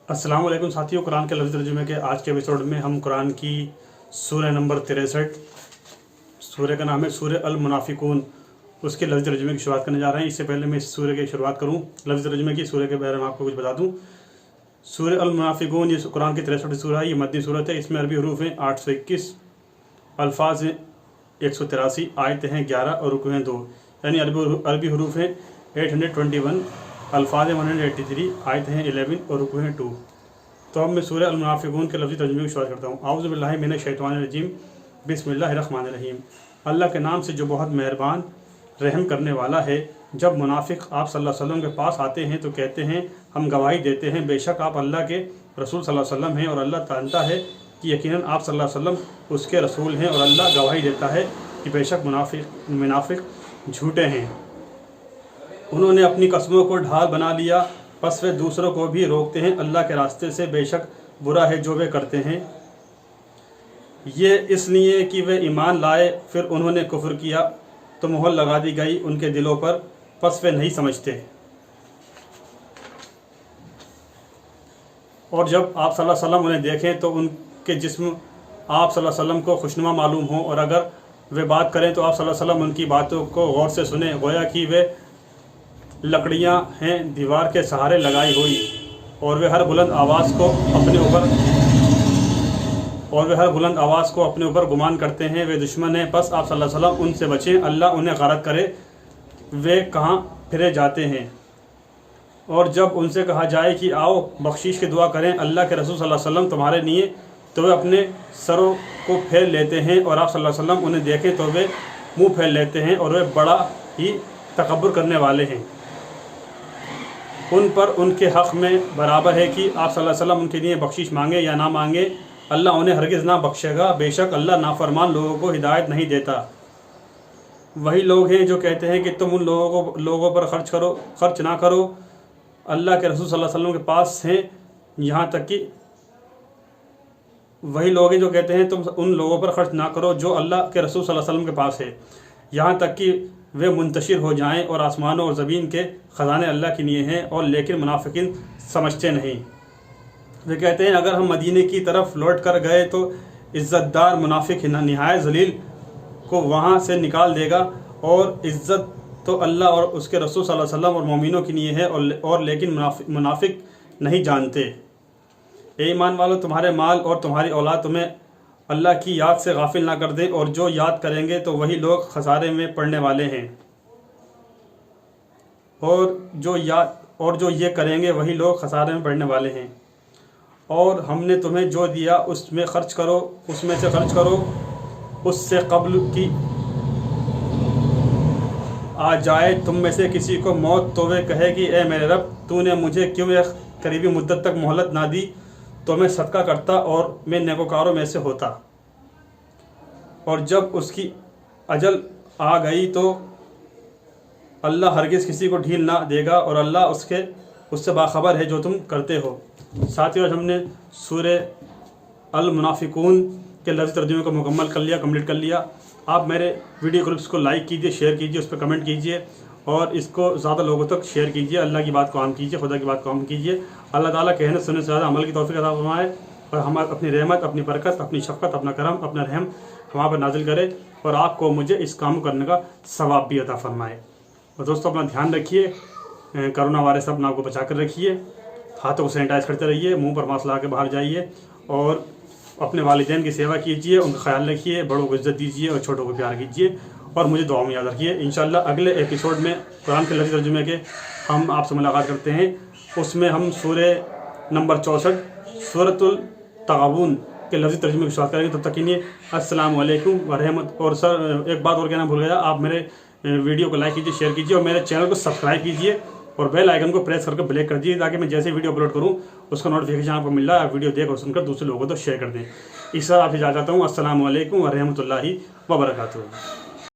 अस्सलाम वालेकुम साथियों, कुरान के लफ्ज़ तर्जुमे के आज के एपिसोड में हम कुरान की सूरह नंबर 63, सूरह का नाम है सूरह अल मुनाफिकून, उसके लफ्ज़ तर्जुमे की शुरुआत करने जा रहे हैं। इससे पहले मैं इस सूरह की शुरुआत करूं लफ्ज़ तर्जुमे की, सूरह के बारे में आपको कुछ बता दूं। सूरह अल मुनाफिकून ये कुरान की 63 सूरह है। ये मदनी सूरत है। इसमें अरबी हरूफ हैं 821, अल्फाज हैं 183, आयतें हैं 11 और रुकू हैं 2, यानी अरबी हरूफ हैं 821, अल्फाज 183, आयत हैं 11 और रुकू हैं 2। तो अब मैं सूरह अल मुनाफिकून के लफ्ज़ी तर्जुमे की शुरुआत करता हूँ। आऊज़ु बिल्लाहि मिनश शैतानिर रजीम, बिस्मिल्लाहिर रहमानिर रहीम। अल्लाह के नाम से जो बहुत मेहरबान रहम करने वाला है। जब मुनाफिक आप सल्लल्लाहु अलैहि वसल्लम के पास आते हैं तो कहते हैं, हम गवाही देते हैं बेशक आप अल्लाह के रसूल सल्लल्लाहु अलैहि वसल्लम हैं, और अल्लाह जानता है कि यकीनन आप सल्लल्लाहु अलैहि वसल्लम उसके रसूल हैं, और अल्लाह गवाही देता है कि बेशक मुनाफिक झूठे हैं। उन्होंने अपनी कसमों को ढाल बना लिया, बस वे दूसरों को भी रोकते हैं अल्लाह के रास्ते से, बेशक बुरा है जो वे करते हैं। ये इसलिए कि वे ईमान लाए, फिर उन्होंने कुफ्र किया तो मोहर लगा दी गई उनके दिलों पर, बस वे नहीं समझते। और जब आप सल्लल्लाहु अलैहि वसल्लम उन्हें देखें तो उनके जिस्म आप सल्लल्लाहु अलैहि वसल्लम को खुशनुमा मालूम हो, और अगर वे बात करें तो आप सल्लल्लाहु अलैहि वसल्लम उनकी बातों को गौर से सुने, गोया कि वे लकड़ियां हैं दीवार के सहारे लगाई हुई, और वे हर बुलंद आवाज़ को अपने ऊपर गुमान करते हैं। वे दुश्मन हैं, बस आप सल्लल्लाहु अलैहि वसल्लम उनसे बचें, अल्लाह उन्हें गारत करे वे कहाँ फिरे जाते हैं। और जब उनसे कहा जाए कि आओ बख्शिश की दुआ करें अल्लाह के रसूल सल्लल्लाहु अलैहि वसल्लम तुम्हारे लिए, तो वे अपने सरों को फेर लेते हैं, और आप सल्लल्लाहु अलैहि वसल्लम उन्हें देखें तो वे मुँह फेर लेते हैं, और वे बड़ा ही तकब्बुर करने वाले हैं। उन पर उनके हक़ में बराबर है कि आप सल्लल्लाहु अलैहि वसल्लम उनके लिए बख्शिश मांगे या ना मांगे, अल्लाह उन्हें हरगिज़ ना बख्शेगा। बेशक अल्लाह नाफरमान लोगों को हिदायत नहीं देता। वही लोग हैं जो कहते हैं कि तुम उन लोगों पर खर्च ना करो, अल्लाह के रसूल सल्लल्लाहु अलैहि वसल्लम के पास हैं, यहाँ तक कि वही लोग हैं जो कहते हैं तुम उन लोगों पर खर्च ना करो जो अल्लाह के रसूल सल्लल्लाहु अलैहि वसल्लम के पास है, यहाँ तक कि वे मुंतशिर हो जाएं, और आसमानों और ज़मीन के ख़जाने अल्लाह के लिए हैं, और लेकिन मुनाफिकीन समझते नहीं। वे कहते हैं अगर हम मदीने की तरफ लौट कर गए तो इज़्ज़तदार मुनाफिक निहायत ज़लील को वहाँ से निकाल देगा, और इज़्ज़त तो अल्लाह और उसके रसूल सल्लल्लाहु अलैहि वसल्लम और मोमिनों के लिए है, और लेकिन मुनाफिक नहीं जानते। ए ईमान वालों, तुम्हारे माल और तुम्हारी औलाद तुम्हें अल्लाह की याद से गाफिल ना कर दे, और जो याद करेंगे तो वही लोग खसारे में पड़ने वाले हैं, और जो ये करेंगे वही लोग खसारे में पड़ने वाले हैं। और हमने तुम्हें जो दिया उसमें से खर्च करो, उससे कब्ल की आ जाए तुम में से किसी को मौत तो वे कहे कि ए मेरे रब, तूने मुझे क्यों एक करीबी मुद्दत तक मोहलत ना दी, तो मैं सदका करता और मैं नेकोकारों में से होता। और जब उसकी अजल आ गई तो अल्लाह हरगिज़ किसी को ढील ना देगा, और अल्लाह उससे बाखबर है जो तुम करते हो। साथियों, हमने सूरह अल मुनाफिकून के लफ्ज़ तर्जुमे को कंप्लीट कर लिया। आप मेरे वीडियो क्लिप्स को लाइक कीजिए, शेयर कीजिए, उस पर कमेंट कीजिए, और इसको ज़्यादा लोगों तक शेयर कीजिए। अल्लाह की बात को आम कीजिए, खुदा की बात को आम कीजिए। अल्लाह ताला कहने सुनने से ज़्यादा अमल की तौफीक अता फरमाए, और हम अपनी रहमत, अपनी बरकत, अपनी शफ़क़त, अपना करम, अपना रहम हमारे पर नाजिल करे, और आपको मुझे इस काम करने का सवाब भी अता फरमाए। और दोस्तों, अपना ध्यान रखिए, कोरोना वायरस अपना आपको बचा कर रखिए, हाथों को सैनिटाइज करते रहिए, मुंह पर मास्क लगा के बाहर जाइए, और अपने वालिदैन की सेवा कीजिए, उनका ख्याल रखिए, बड़ों को इज़्ज़त दीजिए और छोटों को प्यार कीजिए, और मुझे दुआ में याद रखिए। इंशाअल्लाह अगले एपिसोड में कुरान के लफ्ज़ी तर्जुमे के हम आपसे मुलाकात करते हैं। उसमें हम सूरह नंबर 64 सूरतुल तगाबून के लफ्ज़ी तर्जुमे की शुरुआत करेंगे। तब तक के लिए अस्सलाम वालेकुम व रहमत। और सर, एक बात और कहना भूल गया, आप मेरे वीडियो को लाइक कीजिए, शेयर कीजिए, और मेरे चैनल को सब्सक्राइब कीजिए, और बेल आइकन को प्रेस करके ब्लैक कर दीजिए, ताकि मैं जैसे वीडियो अपलोड करूं उसका नोटिफिकेशन आपको मिल रहा है, आप वीडियो देख और सुनकर दूसरे लोगों को तो शेयर कर दें। इस तरह आपसे जा चाहता हूँ। अस्सलाम वालेकुम व रहमतुल्लाहि व बरकातुहू।